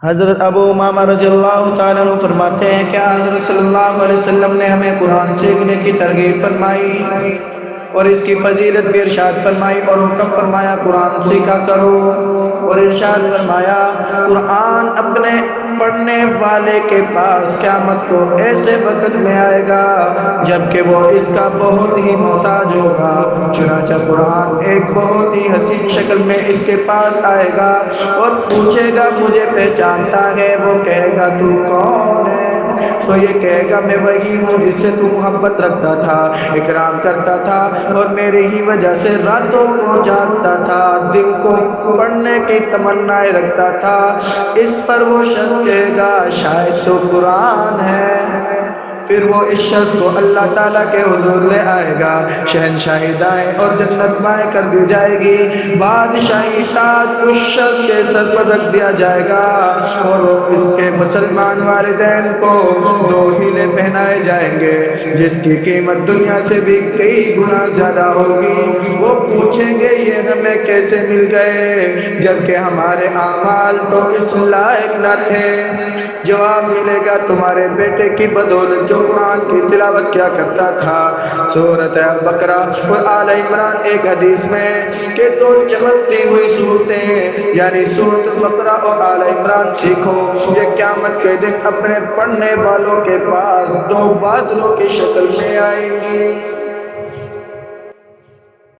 حضرت ابو امامہ رضی اللہ تعالیٰ عنہ فرماتے ہیں کہ حضرت صلی اللہ علیہ وسلم نے ہمیں قرآن سیکھنے کی ترغیب فرمائی اور اس کی فضیلت بھی ارشاد فرمائی اور حکم فرمایا قرآن سیکھا کرو، اور ارشاد فرمایا قرآن اپنے پڑھنے والے کے پاس قیامت کو ایسے وقت میں آئے گا جبکہ وہ اس کا بہت ہی محتاج ہوگا۔ چنانچہ قرآن ایک بہت ہی حسین شکل میں اس کے پاس آئے گا اور پوچھے گا مجھے پہچانتا ہے؟ وہ کہے گا تو کون ہے؟ تو یہ کہے گا میں وہی ہوں جس سے تو محبت رکھتا تھا، اکرام کرتا تھا اور میرے ہی وجہ سے راتوں کو جاگتا تھا، دل کو پڑھنے کی تمنائیں رکھتا تھا۔ اس پر وہ شخص کہے گا شاید تو قرآن ہے۔ پھر وہ اس شخص کو اللہ تعالیٰ کے حضور لے آئے گا، شہنشاہی دائیں اور جنت بائیں کر دی جائے گی، بادشاہی تاج اس شخص کے سر پر رکھ دیا جائے گا اور وہ اس کے مسلمان والدین کو 2 ہیلے پہنائے جائیں گے جس کی قیمت دنیا سے بھی کئی گنا زیادہ ہوگی۔ وہ پوچھیں گے یہ ہمیں کیسے مل گئے جبکہ ہمارے اعمال تو اس لائق نہ تھے؟ جواب ملے گا تمہارے بیٹے کی بدولت جو قرآن کی تلاوت کیا کرتا تھا۔ سورۃ بقرہ اور آل عمران ایک حدیث میں کہ 2 چمکتی ہوئی صورتیں یعنی سورۃ بقرہ اور آل عمران سیکھو، یہ قیامت کے دن اپنے پڑھنے والوں کے پاس 2 بادلوں کی شکل میں آئیں گی۔